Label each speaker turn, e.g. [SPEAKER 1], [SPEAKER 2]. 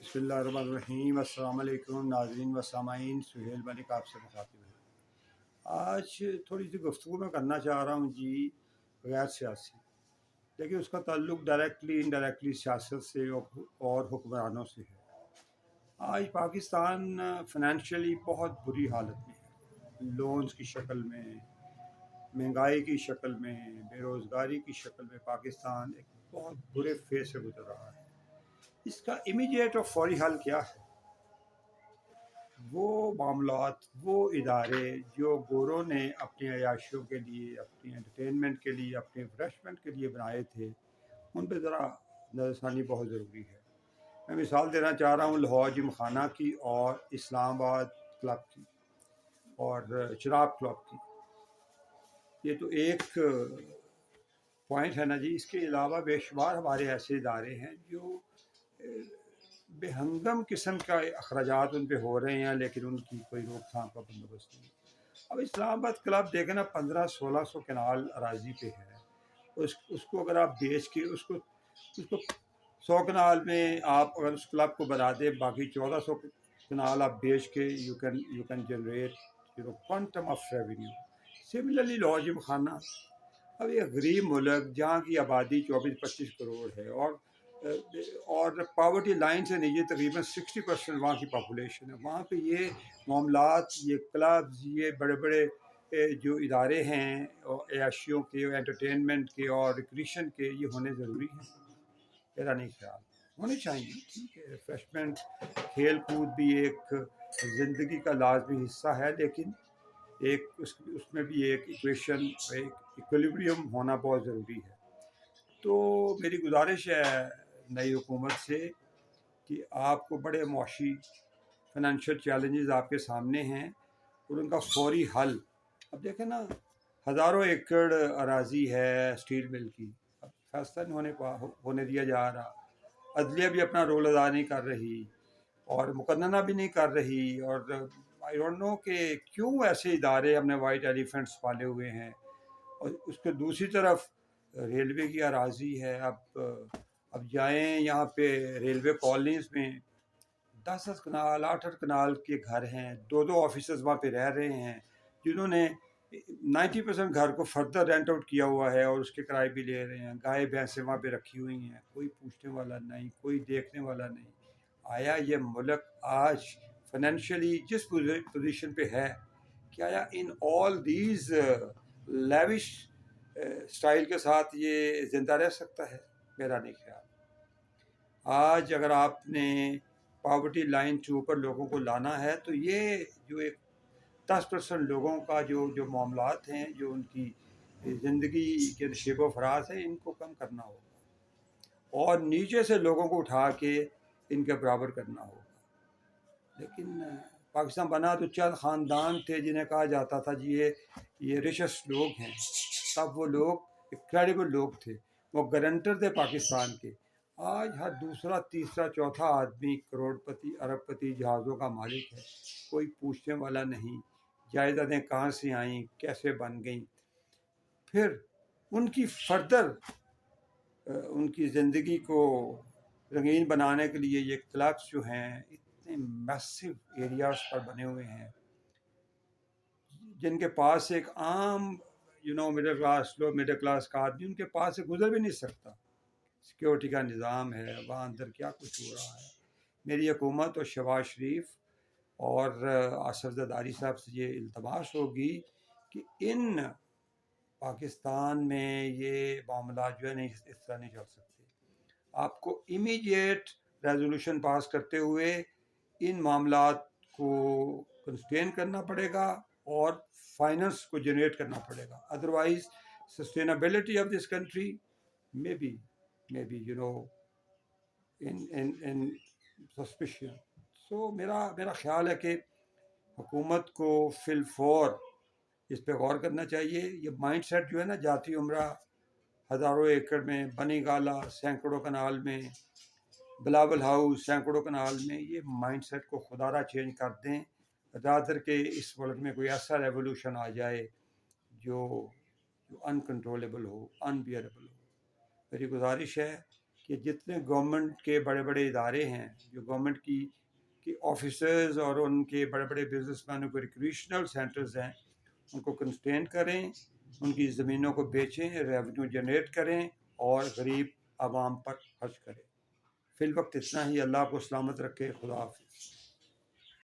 [SPEAKER 1] बिस्मिल्लाहिर्रहमानिर्रहीम। अस्सलाम वालेकुम नाज़रीन व सामाईन, सुहेल मलिक आपसे मुखातिब है। आज थोड़ी सी गुफ्तगू मैं करना चाह रहा हूँ जी, गैर सियासी, लेकिन उसका ताल्लुक डायरेक्टली इनडायरेक्टली सियासत से और हुक्मरानों से है। आज पाकिस्तान फ़ाइनेंशियली बहुत बुरी हालत में है। लोन्स की शक्ल में, महंगाई की शक्ल में, बेरोज़गारी की शक्ल में पाकिस्तान एक बहुत बुरे फेज़ से गुज़र रहा है। इसका इमीडिएट और फौरी हल क्या है? वो मामलात, वो इदारे जो गोरों ने अपनी अयाशियों के लिए, अपनी एंटरटेनमेंट के लिए, अपने रिफ्रेशमेंट के लिए बनाए थे, उन पर ज़रा नज़रसानी बहुत ज़रूरी है। मैं मिसाल देना चाह रहा हूँ लाहौर जिम खाना की और इस्लामाबाद क्लब की और चिराग क्लब की। ये तो एक पॉइंट है ना जी। इसके अलावा बेशुमार हमारे ऐसे इदारे हैं जो बेहंगम किस्म का अखराजात उन पर हो रहे हैं, लेकिन उनकी कोई रोकथाम का बंदोबस्त नहीं। अब इस्लामाबाद क्लब देखें ना, 1500-1600 कनाल अराजी पे है। उसको अगर आप बेच के उसको 100 कनाल में आप अगर उस क्लब को बना दें, बाकी 1400 कनाल आप बेच के you can generate quantum of revenue. Similarly Lahore gym खाना, अब एक गरीब मुल्क जहाँ की आबादी 24-25 करोड़ है और पावर्टी लाइन से नीचे तकरीबन 60% वहाँ की पॉपुलेशन है। वहाँ पे ये मामलात, ये क्लब्स, ये बड़े बड़े जो इदारे हैं अयाशियों के, एंटरटेनमेंट के और रिक्रिएशन के, ये होने ज़रूरी हैं। मेरा नहीं ख्याल होने चाहिए। ठीक है, रिफ्रेशमेंट, खेल कूद भी एक ज़िंदगी का लाजमी हिस्सा है, लेकिन एक उसमें भी एक इक्वेशन, एक इक्विलिब्रियम होना बहुत ज़रूरी है। तो मेरी गुजारिश है नई हुकूमत से कि आपको बड़े मुआशी फाइनेंशियल चैलेंजेस आपके सामने हैं और उनका फौरी हल। अब देखें ना, हज़ारों एकड़ अराजी है स्टील मिल की, अब फैसला नहीं होने दिया जा रहा। अदलिया भी अपना रोल अदा नहीं कर रही और मुकन्नना भी नहीं कर रही। और आई डोंट नो कि क्यों ऐसे इदारे हमने वाइट एलिफेंट्स पाले हुए हैं। और उसके दूसरी तरफ रेलवे की अराजी है। अब जाएं यहाँ पे रेलवे कॉलोनीज़ में 10-10 कनाल, 8-8 कनाल के घर हैं, 2-2 ऑफिसर्स वहाँ पे रह रहे हैं, जिन्होंने 90% घर को फर्दर रेंट आउट किया हुआ है और उसके किराए भी ले रहे हैं। गाय भैंसें वहाँ पे रखी हुई हैं, कोई पूछने वाला नहीं, कोई देखने वाला नहीं। आया ये मुल्क आज फाइनेंशियली जिस पोजीशन पे है, क्या आया in all these lavish style के साथ ये ज़िंदा रह सकता है? मेरा नहीं ख्याल। आज अगर आपने पॉवर्टी लाइन से ऊपर लोगों को लाना है, तो ये जो एक 10% लोगों का जो मामलात हैं, जो उनकी ज़िंदगी के नशेब व फराज है, इनको कम करना होगा और नीचे से लोगों को उठा के इनके बराबर करना होगा। लेकिन पाकिस्तान बना तो चंद ख़ानदान थे जिन्हें कहा जाता था जी ये रिचेस्ट लोग हैं। तब वो लोग इनक्रेडिबल लोग थे, वो गारंटर थे पाकिस्तान के। आज हर दूसरा, तीसरा, चौथा आदमी करोड़पति, अरबपति, जहाज़ों का मालिक है। कोई पूछने वाला नहीं। जायदादें कहाँ से आईं, कैसे बन गईं। फिर उनकी फर्दर उनकी ज़िंदगी को रंगीन बनाने के लिए ये क्लब्स जो हैं इतने मैसिव एरियाज़ पर बने हुए हैं, जिनके पास एक आम middle class, low middle class का आदमी उनके पास से गुजर भी नहीं सकता। सिक्योरिटी का निज़ाम है, वहाँ अंदर क्या कुछ हो रहा है। मेरी हुकूमत और शहबाज शरीफ और आसिफ ज़रदारी साहब से ये इल्तमास होगी कि इन पाकिस्तान में ये मामला जो है नहीं, इस तरह नहीं चल सकते। आपको इमीडिएट रेजोल्यूशन पास करते हुए इन मामलात को कंस्टेन करना पड़ेगा और फाइनेंस को जनरेट करना पड़ेगा। Otherwise sustainability of this country may be in suspicion. So मेरा ख्याल है कि हुकूमत को फिलफौर इस पे गौर करना चाहिए। ये माइंड सेट जो है ना, जाती उम्रा, हज़ारों एकड़ में, बनी गाला सैकड़ों कनाल में, बिलावल हाउस सैकड़ों कनाल में, ये माइंड सेट को खुदारा चेंज कर दें। रादर के इस मुल्क में कोई ऐसा रेवोल्यूशन आ जाए जो अनकंट्रोलेबल हो, अनबियरेबल हो। मेरी गुजारिश है کہ جتنے گورنمنٹ کے بڑے بڑے ادارے ہیں، جو گورنمنٹ کی آفیسرز اور ان کے بڑے بڑے بزنس مینوں کو ریکریشنل سینٹرز ہیں، ان کو کنسٹین کریں، ان کی زمینوں کو بیچیں، ریونیو جنریٹ کریں اور غریب عوام پر خرچ کریں۔ فی الوقت اتنا ہی۔ اللہ کو سلامت رکھے۔ خدا حافظ۔